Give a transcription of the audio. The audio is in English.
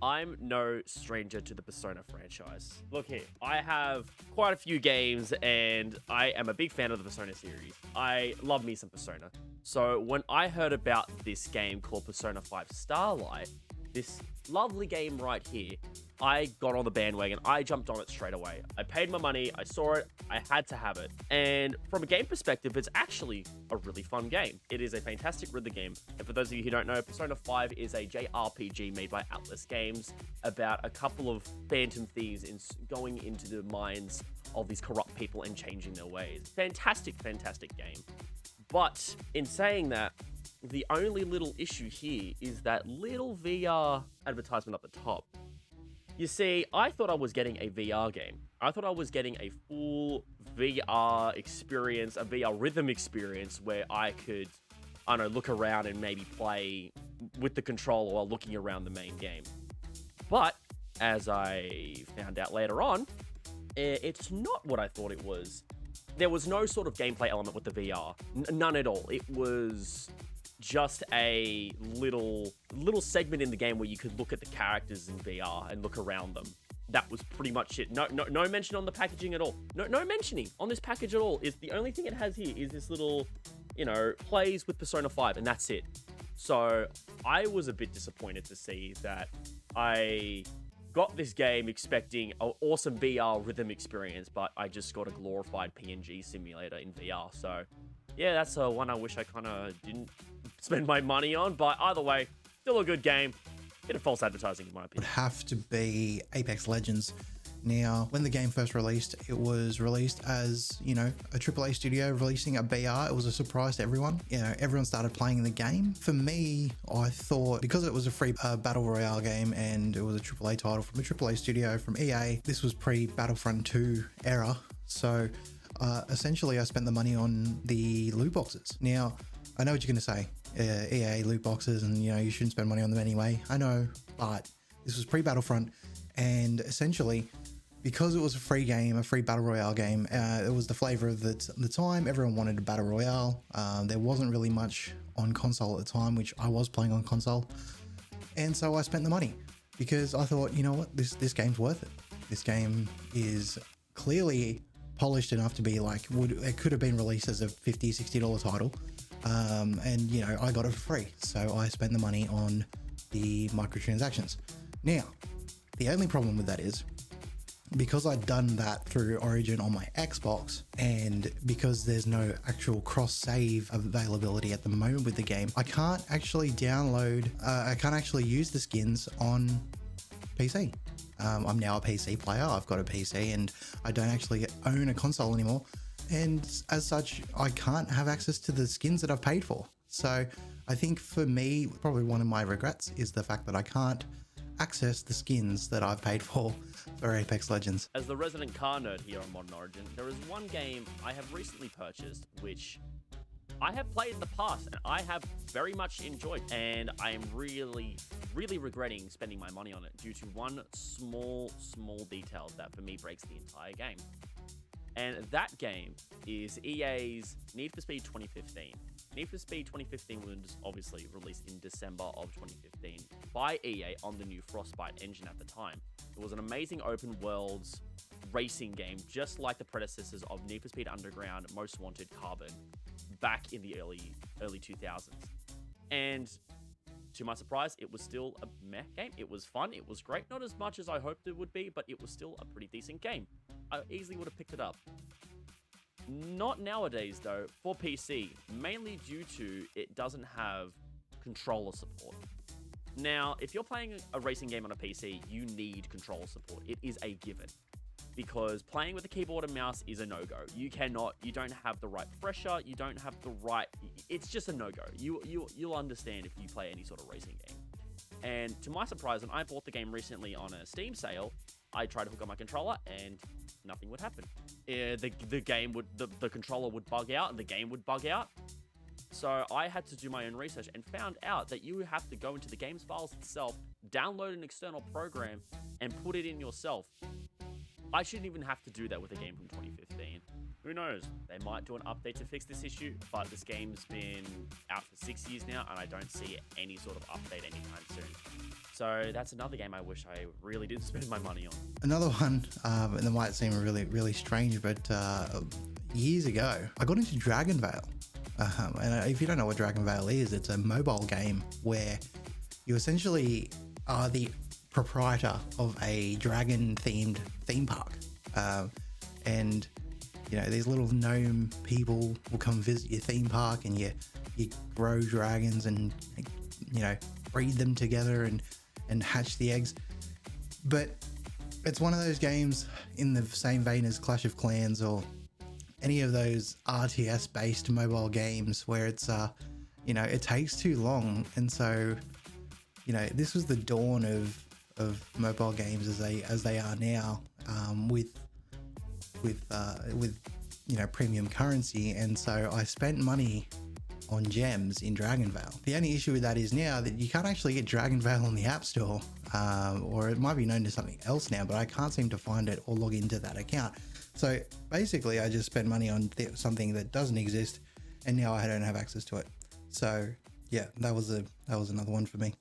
I'm no stranger to the Persona franchise. Look here, I have quite a few games and I am a big fan of the Persona series. I love me some Persona. So when I heard about this game called Persona 5 Starlight, this lovely game right here, I got on the bandwagon. I jumped on it straight away. I paid my money, I saw it, I had to have it. And from a game perspective, it's actually a really fun game. It is a fantastic rhythm game. And for those of you who don't know, Persona 5 is a JRPG made by Atlas Games about a couple of phantom thieves going into the minds of these corrupt people and changing their ways. Fantastic, fantastic game. But in saying that, the only little issue here is that little VR advertisement up the top. You see, I thought I was getting a VR game. I thought I was getting a full VR experience, a VR rhythm experience where I could, I don't know, look around and maybe play with the controller while looking around the main game. But as I found out later on, it's not what I thought it was. There was no sort of gameplay element with the VR. None at all. It was just a little segment in the game where you could look at the characters in VR and look around them. That was pretty much it. No mention on the packaging at all. No mentioning on this package at all. Is the only thing it has here is this little, plays with Persona 5, and that's it. So I was a bit disappointed to see that I got this game expecting an awesome VR rhythm experience, but I just got a glorified PNG simulator in VR. So yeah, that's one I wish I kind of didn't spend my money on, but either way, still a good game. Bit of false advertising in my Would opinion. have to be Apex Legends. Now, when the game first released, it was released as, a AAA studio releasing a BR. It was a surprise to everyone. Everyone started playing the game. For me, I thought because it was a free Battle Royale game and it was a AAA title from a AAA studio from EA, this was pre-Battlefront 2 era. So essentially, I spent the money on the loot boxes. Now, I know what you're going to say. EA loot boxes and, you shouldn't spend money on them anyway. I know, but this was pre-Battlefront. And essentially, because it was a free game, a free Battle Royale game, it was the flavor of the time. Everyone wanted a Battle Royale. There wasn't really much on console at the time, which I was playing on console. And so I spent the money because I thought, you know what, this game's worth it. This game is clearly polished enough to be like, it could have been released as a $50, $60 title. And, I got it for free. So I spent the money on the microtransactions. Now, the only problem with that is because I'd done that through Origin on my Xbox, and because there's no actual cross-save availability at the moment with the game, I can't actually I can't actually use the skins on PC. I'm now a PC player. I've got a PC and I don't actually own a console anymore. And as such, I can't have access to the skins that I've paid for. So I think for me, probably one of my regrets is the fact that I can't access the skins that I've paid for Apex Legends. As the resident car nerd here on Modern Origin, there is one game I have recently purchased, which I have played in the past and I have very much enjoyed, and I am really regretting spending my money on it due to one small detail that for me breaks the entire game. And that game is EA's Need for Speed 2015. Need for Speed 2015 was obviously released in December of 2015 by EA on the new Frostbite engine at the time. It was an amazing open world racing game, just like the predecessors of Need for Speed Underground, Most Wanted, Carbon, back in the early 2000s. And to my surprise, it was still a meh game. It was fun, it was great, not as much as I hoped it would be, but it was still a pretty decent game. I easily would have picked it up. Not nowadays though, for PC, mainly due to it doesn't have controller support. Now, if you're playing a racing game on a PC, you need controller support. It is a given. Because playing with a keyboard and mouse is a no-go. You don't have the right pressure, you don't have the right, it's just a no-go. You'll understand if you play any sort of racing game. And to my surprise, when I bought the game recently on a Steam sale, I tried to hook up my controller and nothing would happen. The controller would bug out and the game would bug out. So I had to do my own research and found out that you have to go into the game's files itself, download an external program, and put it in yourself. I shouldn't even have to do that with a game from 2015. Who knows? They might do an update to fix this issue, but this game's been out for 6 years now, and I don't see any sort of update anytime soon. So that's another game I wish I really did spend my money on. Another one, and it might seem really strange, but years ago, I got into Dragon Veil. And if you don't know what Dragon Veil is, it's a mobile game where you essentially are the proprietor of a dragon-themed theme park. And you know, these little gnome people will come visit your theme park, and you grow dragons and, you know, breed them together and hatch the eggs. But it's one of those games in the same vein as Clash of Clans or any of those RTS based mobile games where it's you know, it takes too long. And so, you know, this was the dawn of mobile games as they are now, with you know, premium currency. And so I spent money on gems in Dragon Veil. The only issue with that is now that you can't actually get Dragon Veil on the App Store, or it might be known to something else now, but I can't seem to find it or log into that account. So basically I just spent money on something that doesn't exist, and now I don't have access to it. So yeah, that was another one for me.